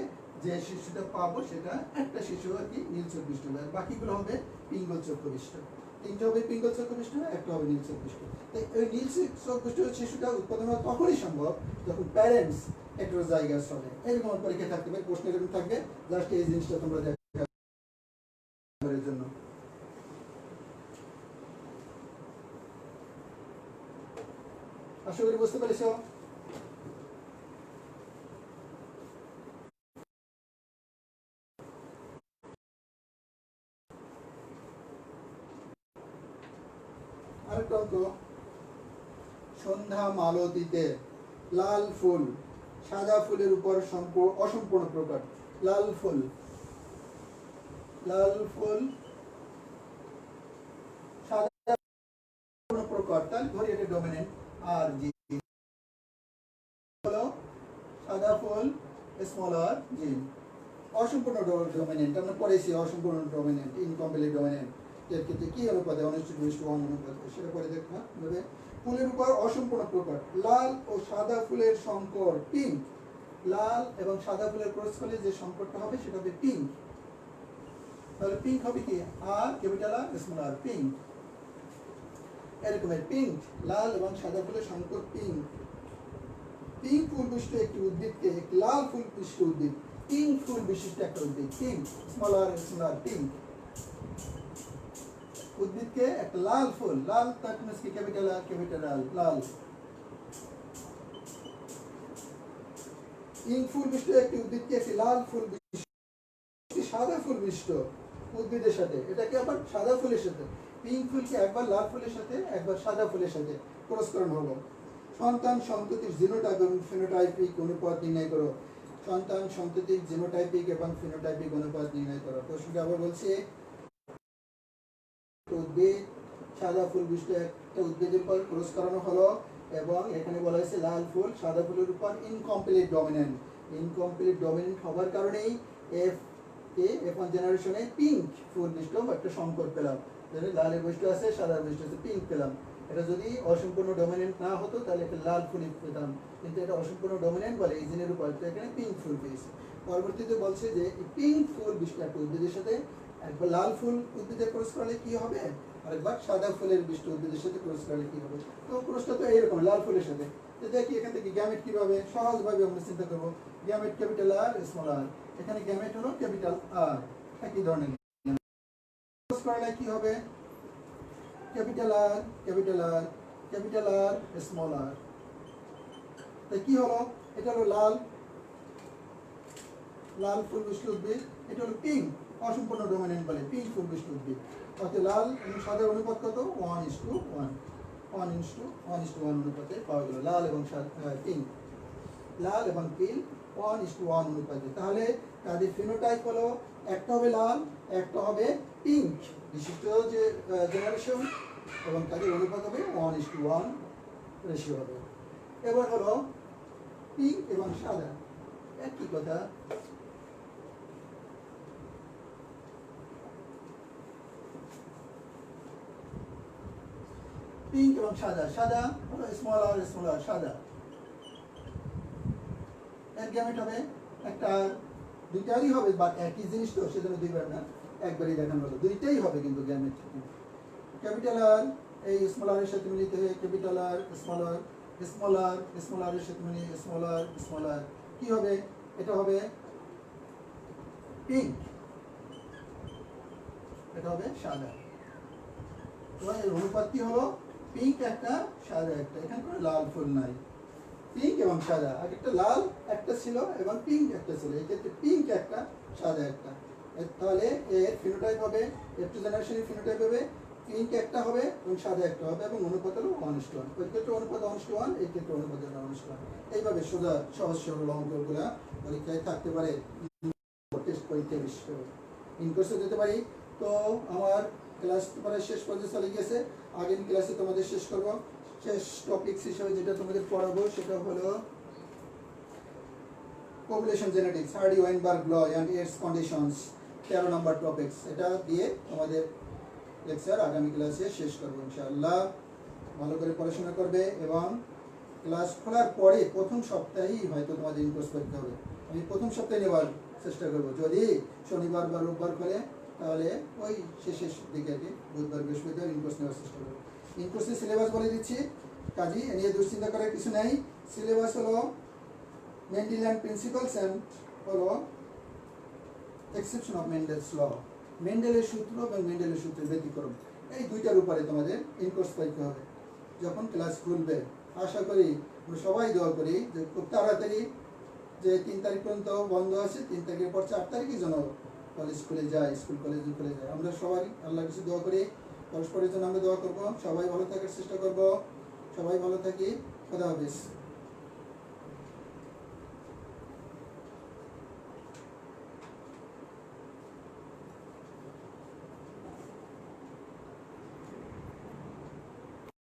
S1: যে শিশুটা পাবো সেটা একটা শিশু আর কি নীল চোখ বিশিষ্ট হবে, বাকিগুলো হবে পিঙ্গল চক্ষু বিশিষ্ট। তিনটে হবে পিঙ্গল চক্ষু বিশিষ্ট, একটা হবে নীল চোখ বিশিষ্ট। তাই ওই নীল চোখ বিশিষ্ট শিশুটা উৎপাদন হওয়া তখনই সম্ভব যখন প্যারেন্টস হেটেরোজাইগাস হবে। এরকম পরীক্ষা থাকতে পারে, প্রশ্ন এরকম থাকবে, জাস্ট এই জিনিসটা তোমরা দেখার জন্য। আশা করি বুঝতে পেরেছো। আরেকটা অঙ্ক, সন্ধ্যা মালতীতে লাল ফুল সাদা ফুলের উপর অসম্পূর্ণ প্রকার। লাল ফুল সাদা প্রকার, তাহলে ধরি এটা ডমিনেন্ট। আর জি হলো সাদা ফুল স্মল আর জি, অসম্পূর্ণ ডমিনেন্ট আমরা পড়েছি, অসম্পূর্ণ ডমিনেন্ট, ইনকমপ্লিট ডমিনেন্ট এর ক্ষেত্রে কি অনুপাতে, 1:1 অনুপাতে, সেটা পরে দেখবা। ফুলের উপর অসম্পূর্ণ প্রকার, লাল ও সাদা ফুলের সংকর পিঙ্ক। লাল এবং সাদা ফুলের ক্রস করলে যে সংকরটা হবে সেটা হবে পিঙ্ক। তাহলে পিঙ্ক হবে কি? আর ক্যাপিটাল আর স্মল আর, পিঙ্ক। এরকমের পিঙ্ক, লাল এবং সাদা ফুলের সংকর পিঙ্ক। পিঙ্ক ফুল বিশিষ্ট একটি উদ্ভিদকে একটি লাল ফুল বিশিষ্ট উদ্ভিদ, পিঙ্ক ফুল বিশিষ্ট একটা উদ্ভিদ, পিঙ্ক স্মলার পিঙ্ক উদ্ভিদকে একটা লাল ফুল, লাল তার কি ক্যাপিটাল আর ক্যাপিটাল লাল। পিঙ্ক ফুল বিশিষ্ট একটি উদ্ভিদকে একটি লাল ফুল বিশিষ্ট সাদা ফুল বিশিষ্ট উদ্ভিদের সাথে, এটাকে আবার সাদা ফুলের সাথে, পিঙ্ক ফুলকে একবার লাল ফুলের সাথে একবার সাদা ফুলের সাথে ক্রস করানো হলো। সন্তান সন্ততির জিনোটাইপ এবং ফিনোটাইপিক অনুপাত নির্ণয় করো। সন্তান সন্ততির জিনোটাইপিক এবং ফিনোটাইপিক অনুপাত নির্ণয় করো। প্রশ্নটা আবার বলছি, উদ্ভিদ সাদা ফুল বিশিষ্ট একটা উদ্ভিদের উপর ক্রস করানো হলো এবং এখানে বলা হয়েছে লাল ফুল সাদা ফুলের উপর ইনকমপ্লিট ডমিনেন্ট হওয়ার কারণেই F1 জেনারেশনে পিঙ্ক ফুল বিশিষ্ট একটা সংকর পেলাম। লালের বৈশিষ্ট্য আছে, সাদার বৈশিষ্ট্য আছে, পিঙ্ক পেলাম। এটা যদি অসম্পূর্ণ ডমিনেন্ট না হতো তাহলে একটা লাল ফুল পেতাম, কিন্তু এটা অসম্পূর্ণ ডমিনেন্ট বলে এই জিনের উপর, তো এখানে পিঙ্ক ফুল পেয়েছে। পরবর্তীতে বলছে যে পিঙ্ক ফুল বিশিষ্ট একটা উদ্ভিদের সাথে একবার লাল ফুল উদ্ভিদের ক্রস করলে কি হবে, আরেকবার সাদা ফুলের বিশিষ্ট উদ্ভিদের সাথে ক্রস করলে কি হবে। তো ক্রসটা তো এইরকম লাল ফুলের সাথে। তো দেখি এখান থেকে গ্যামেট কিভাবে সহজভাবে আমরা চিন্তা করবো। গ্যামেট ক্যাপিটাল আর স্মল আর, এখানে গ্যামেট হলো ক্যাপিটাল আর, একই ধরনের। ক্রস করলে কি হবে, ক্যাপিটাল আর স্মল আর। তো কি হলো, এটা হলো লাল ফুল বিশিষ্ট উদ্ভিদ, এটা হলো পিঙ্ক অসম্পূর্ণ ডমিনেন্ট বলে পিঙ্ক ফুল বিশিষ্ট উদ্ভিদ। অর্থাৎ লাল এবং সাদার অনুপাত কত, 1:1 অনুপাতে পাওয়া গেল লাল এবং পিঙ্ক, লাল এবং পিঙ্ক 1:1 অনুপাতে। তাহলে তাদের ফিনোটাইপ হলো একটা হবে লাল একটা হবে পিঙ্ক বিশিষ্ট যে জেনারেশন, এবং তাদের অনুপাত হবে 1:1 রেশিও হবে। এবার হলো পিঙ্ক এবং সাদা, একই কথা। পিঙ্ক এবং সাদা হলো স্মল আর সাদা। এর গ্যামেট হবে একটা, দুইটারই হবে, বাট একই জিনিস তো সেজন্য দুইবার না, একবারই দেখানো হলো, দুইটাই হবে কিন্তু গ্যামেট। ক্যাপিটাল আর এই স্মল আর এর সাথে মিলিত হয়ে ক্যাপিটাল আর স্মল আর এর সাথে মিলিয়ে স্মল আর কি হবে, এটা হবে পিঙ্ক, এটা হবে সাদা। তো এর অনুপাত কি হলো, পিঙ্ক একটা সাদা একটা, এখানে কোনো লাল ফুল নাই। পিঙ্ক এবং সাদা, আর একটা লাল একটা ছিল এবং পিঙ্ক একটা ছিল, এই ক্ষেত্রে পিঙ্ক একটা সাদা একটা। তাহলে এর ফিনোটাইপ হবে, F2 জেনারেশনের ফিনোটাইপ হবে পিঙ্ক একটা হবে এবং সাদা একটা হবে, এবং অনুপাত হলো 1:1। ওই ক্ষেত্রে অনুপাত 1:1, এই ক্ষেত্রে অনুপাত 1:1। এইভাবে সহজ সরল অঙ্কগুলা পরীক্ষায় থাকতে পারে, টেস্ট পরীক্ষা বিশেষ করে ইনকোর্সে দিতে পারি। তো আমার ক্লাস তোমার শেষ পর্যায়ে চলে গেছে, আগের ক্লাসে তোমাদের শেষ করব, শেষ টপিকস হিসেবে যেটা তোমাদের পড়াবো সেটা হলো population genetics, Hardy Weinberg law and its conditions, 13 number topics. এটা দিয়ে তোমাদের লেকচার আগামী ক্লাসে শেষ করবো ইনশাআল্লাহ। ভালো করে পড়াশোনা করবে এবং ক্লাস খোলার পরে প্রথম সপ্তাহেই হয়তো তোমাদের ইনকোর্স পরীক্ষা হবে। আমি প্রথম সপ্তাহে নেওয়ার চেষ্টা করবো, যদি শনিবার বা রোববার করে তাহলে ওই শেষের দিকে আর কি, বুধবার বৃহস্পতিবার ইনকোর্স নেওয়ার চেষ্টা করবো। ইনকোর্সের সিলেবাস বলে দিচ্ছি, কাজী এ নিয়ে দুশ্চিন্তা করার কিছু নেই। সিলেবাস হলো মেন্ডেলিয়ান প্রিন্সিপালস অ্যান্ড হলো এক্সেপশন অফ মেন্ডেলস ল, মেন্ডেলের সূত্র এবং মেন্ডেলের সূত্রের ব্যতিক্রম, এই দুইটার উপরে তোমাদের ইনকোর্স পরীক্ষা হবে যখন ক্লাস খুলবে। আশা করি আমরা সবাই দোয়া করি যে খুব তাড়াতাড়ি, যে 3 তারিখ পর্যন্ত বন্ধ আছে, 3 তারিখের পর 4 তারিখই যেন কলেজ খুলে যায়, স্কুল কলেজ খুলে যায়। আমরা সবাই আল্লাহর কাছে দোয়া করি, পরস্পরের জন্য আমরা দোয়া করবো, সবাই ভালো থাকার চেষ্টা করবো। সবাই ভালো থাকি, খোদা হাফেজ।